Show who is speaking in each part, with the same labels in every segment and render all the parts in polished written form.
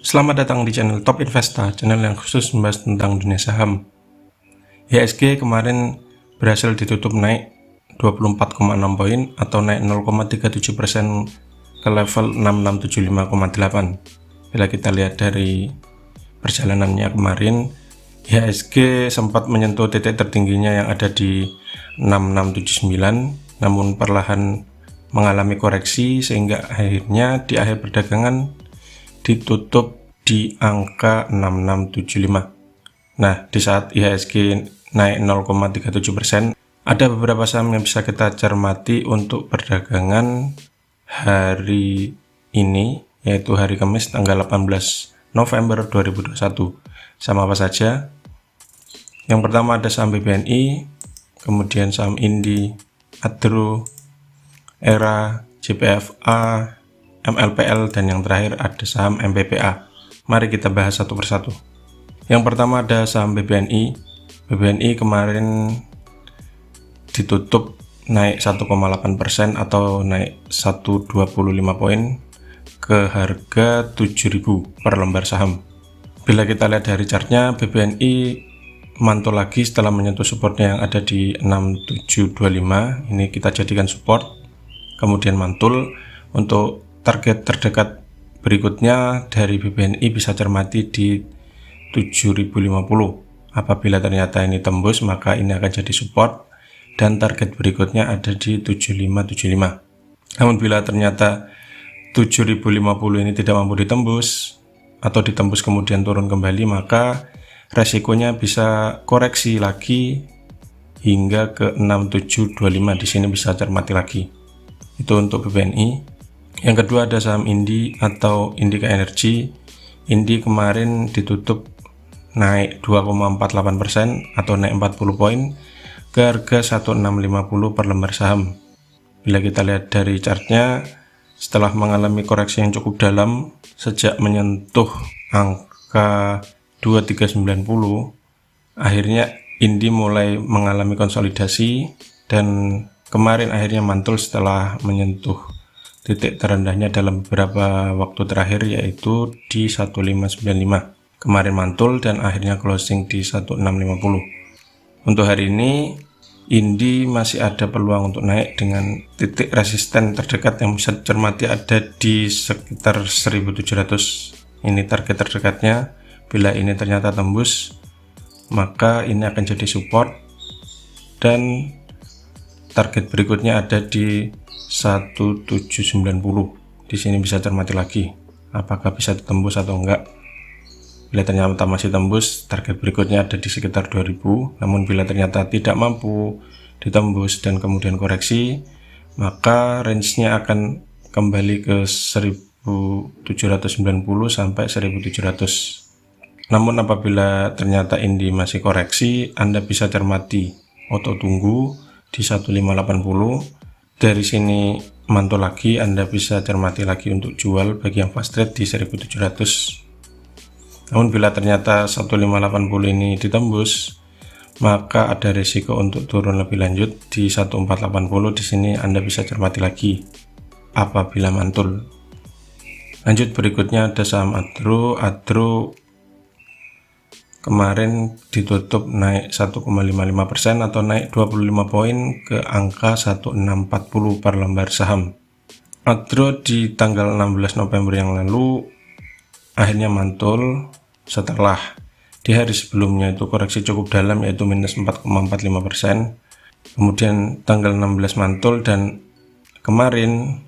Speaker 1: Selamat datang di channel Top Investa, channel yang khusus membahas tentang dunia saham. IHSG kemarin berhasil ditutup naik 24,6 poin atau naik 0,37% ke level 6675,8. Bila kita lihat dari perjalanannya kemarin, IHSG sempat menyentuh titik tertingginya yang ada di 6679, namun perlahan mengalami koreksi sehingga akhirnya di akhir perdagangan ditutup di angka 6675. Nah, di saat IHSG naik 0,37%, ada beberapa saham yang bisa kita cermati untuk perdagangan hari ini, yaitu hari Kamis tanggal 18 November 2021. Sama apa saja? Yang pertama ada saham BBNI, kemudian saham Indi, Adro, Era, JPFA, MLPL, dan yang terakhir ada saham MPPA. Mari kita bahas satu persatu. Yang pertama ada saham BBNI. BBNI kemarin ditutup naik 1,8% atau naik 125 poin ke harga 7.000 per lembar saham. Bila kita lihat dari chartnya, BBNI mantul lagi setelah menyentuh supportnya yang ada di 6725. Ini kita jadikan support, kemudian mantul. Untuk target terdekat berikutnya dari BBNI bisa cermati di 7.050. Apabila ternyata ini tembus, maka ini akan jadi support dan target berikutnya ada di 7575. Namun bila ternyata 7.050 ini tidak mampu ditembus atau ditembus kemudian turun kembali, maka resikonya bisa koreksi lagi hingga ke 6725. Di sini bisa cermati lagi. Itu untuk BBNI. Yang kedua ada saham Indi atau Indika Energy. Indi kemarin ditutup naik 2,48% atau naik 40 poin ke harga 1650 per lembar saham. Bila kita lihat dari chartnya, setelah mengalami koreksi yang cukup dalam sejak menyentuh angka 2390, akhirnya Indi mulai mengalami konsolidasi dan kemarin akhirnya mantul setelah menyentuh titik terendahnya dalam beberapa waktu terakhir, yaitu di 1595. Kemarin mantul dan akhirnya closing di 1650. Untuk hari ini Indi masih ada peluang untuk naik dengan titik resisten terdekat yang bisa dicermati ada di sekitar 1700. Ini target terdekatnya. Bila ini ternyata tembus, maka ini akan jadi support dan target berikutnya ada di 1790. Di sini bisa cermati lagi apakah bisa ditembus atau enggak. Bila ternyata masih tembus, target berikutnya ada di sekitar 2000. Namun bila ternyata tidak mampu ditembus dan kemudian koreksi, maka range-nya akan kembali ke 1790 sampai 1700. Namun apabila ternyata Indi masih koreksi, Anda bisa cermati atau tunggu di 1580. Dari sini mantul lagi, Anda bisa cermati lagi untuk jual bagi yang fast trade di 1700. Namun bila ternyata 1580 ini ditembus, maka ada risiko untuk turun lebih lanjut di 1480. Di sini Anda bisa cermati lagi apabila mantul. Lanjut berikutnya ada saham Adro. Adro kemarin ditutup naik 1,55% atau naik 25 poin ke angka 1640 per lembar saham. Adro di tanggal 16 November yang lalu akhirnya mantul setelah di hari sebelumnya itu koreksi cukup dalam, yaitu minus 4,45%. Kemudian tanggal 16 mantul dan kemarin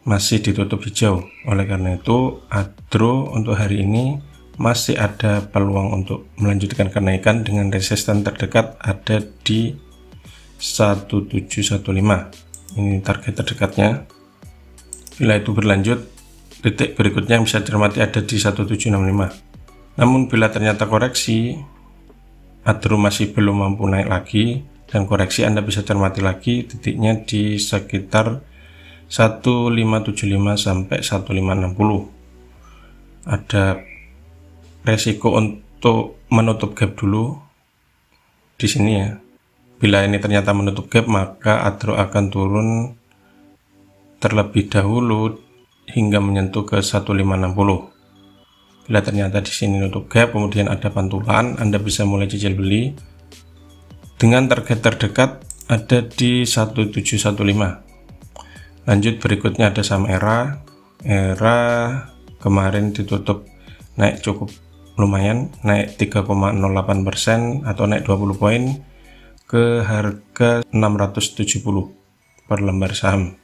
Speaker 1: masih ditutup hijau. Oleh karena itu Adro untuk hari ini masih ada peluang untuk melanjutkan kenaikan dengan resisten terdekat ada di 1715. Ini target terdekatnya. Bila itu berlanjut, titik berikutnya yang bisa cermati ada di 1765. Namun bila ternyata koreksi, Adro masih belum mampu naik lagi dan koreksi, Anda bisa cermati lagi titiknya di sekitar 1575 sampai 1560. Ada resiko untuk menutup gap dulu di sini ya. Bila ini ternyata menutup gap, maka Adro akan turun terlebih dahulu hingga menyentuh ke 1560. Bila ternyata di sini nutup gap, kemudian ada pantulan, Anda bisa mulai cicil beli dengan target terdekat ada di 1715. Lanjut berikutnya ada saham ERA. ERA kemarin ditutup naik cukup lumayan, naik 3,08% atau naik 20 poin ke harga 670 per lembar saham.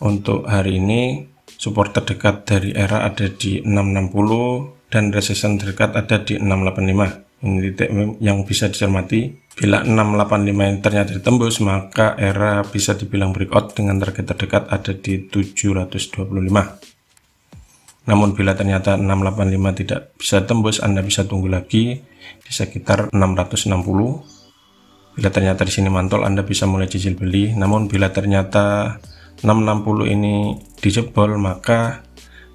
Speaker 1: Untuk hari ini support terdekat dari ERA ada di 660 dan resistance terdekat ada di 685. Ini titik yang bisa dicermati. Bila 685 ini ternyata ditembus, maka ERA bisa dibilang breakout dengan target terdekat ada di 725. Namun bila ternyata 685 tidak bisa tembus, Anda bisa tunggu lagi di sekitar 660. Bila ternyata di sini mantul, Anda bisa mulai cicil beli. Namun bila ternyata 660 ini dijebol, maka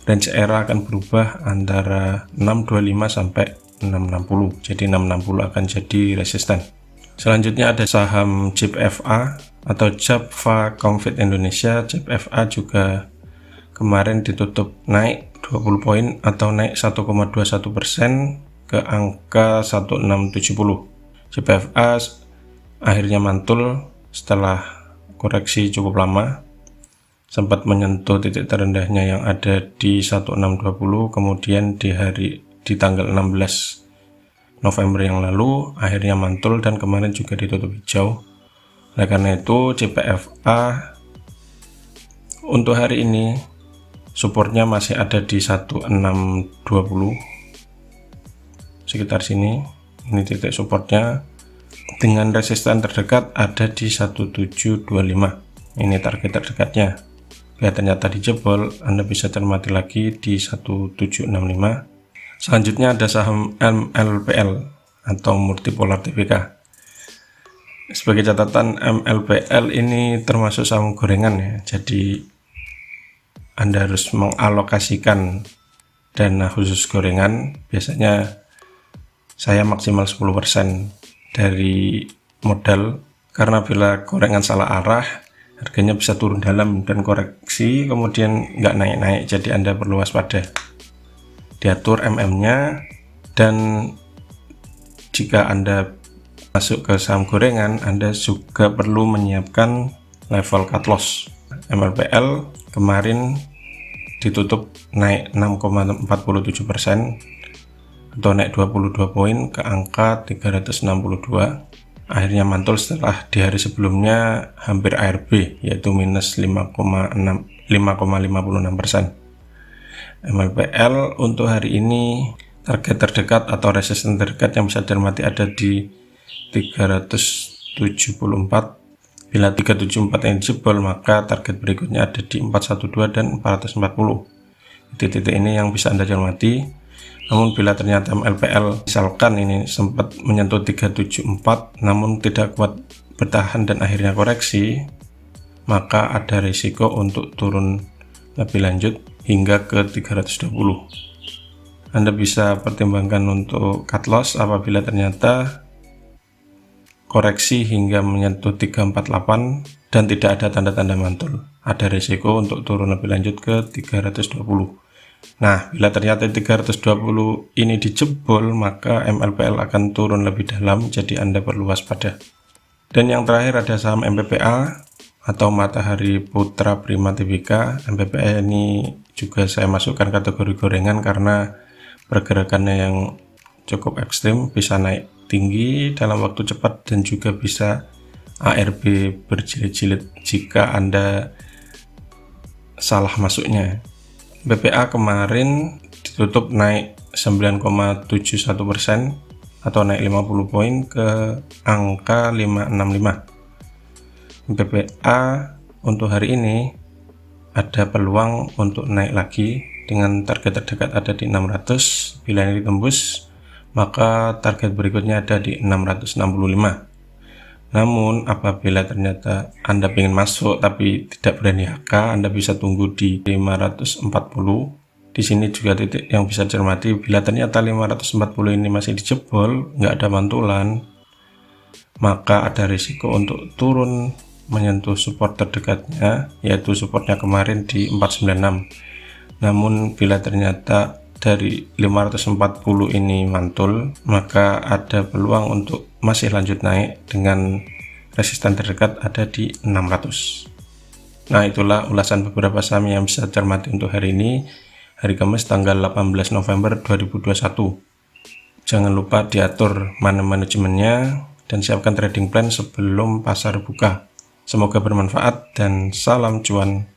Speaker 1: range ERA akan berubah antara 625 sampai 660. Jadi 660 akan jadi resisten. Selanjutnya ada saham JAPFA atau Java Comfort Indonesia. JAPFA juga kemarin ditutup naik 20 poin atau naik 1,21% ke angka 1670. JAPFA akhirnya mantul setelah koreksi cukup lama, sempat menyentuh titik terendahnya yang ada di 1620, kemudian di tanggal 16 November yang lalu akhirnya mantul dan kemarin juga ditutup hijau. Oleh karena itu JAPFA untuk hari ini supportnya masih ada di 1620 sekitar sini. Ini titik supportnya dengan resisten terdekat ada di 1725. Ini target terdekatnya. Bila ternyata dijebol, Anda bisa cermati lagi di 1765. Selanjutnya ada saham MLPL atau Multipolar Tbk. Sebagai catatan, MLPL ini termasuk saham gorengan ya. Jadi Anda harus mengalokasikan dana khusus gorengan. Biasanya saya maksimal 10% dari modal, karena bila gorengan salah arah harganya bisa turun dalam dan koreksi kemudian nggak naik-naik, jadi Anda perlu waspada. Diatur MM-nya, dan jika Anda masuk ke saham gorengan, Anda juga perlu menyiapkan level cut loss. MLPL kemarin ditutup naik 6,47% atau naik 22 poin ke angka 362. Akhirnya mantul setelah di hari sebelumnya hampir ARB, yaitu minus 5,56%. MLPL untuk hari ini target terdekat atau resisten terdekat yang bisa dicermati ada di 374. Bila 374 yang dijebol, maka target berikutnya ada di 412 dan 440. Titik-titik ini yang bisa Anda cermati. Namun bila ternyata MLPL misalkan ini sempat menyentuh 374 namun tidak kuat bertahan dan akhirnya koreksi, maka ada risiko untuk turun lebih lanjut hingga ke 320. Anda bisa pertimbangkan untuk cut loss apabila ternyata koreksi hingga menyentuh 348 dan tidak ada tanda-tanda mantul. Ada risiko untuk turun lebih lanjut ke 320. Nah, bila ternyata 320 ini dijebol, maka MLPL akan turun lebih dalam, jadi Anda perlu waspada. Dan yang terakhir ada saham MPPA atau Matahari Putra Prima Tbk. MPPA ini juga saya masukkan kategori gorengan karena pergerakannya yang cukup ekstrim, bisa naik tinggi dalam waktu cepat dan juga bisa ARB berjilid-jilid jika Anda salah masuknya. BPA kemarin ditutup naik 9,71% atau naik 50 poin ke angka 565. BPA untuk hari ini ada peluang untuk naik lagi dengan target terdekat ada di 600. Bila ini ditembus, maka target berikutnya ada di 665. Namun apabila ternyata Anda ingin masuk tapi tidak berani HK, Anda bisa tunggu di 540. Di sini juga titik yang bisa cermati. Bila ternyata 540 ini masih dijebol, nggak ada mantulan, maka ada risiko untuk turun menyentuh support terdekatnya, yaitu supportnya kemarin di 496. Namun bila ternyata dari 540 ini mantul, maka ada peluang untuk masih lanjut naik dengan resisten terdekat ada di 600. Nah, itulah ulasan beberapa saham yang bisa cermati untuk hari ini, hari Kamis tanggal 18 November 2021. Jangan lupa diatur manajemennya dan siapkan trading plan sebelum pasar buka. Semoga bermanfaat dan salam cuan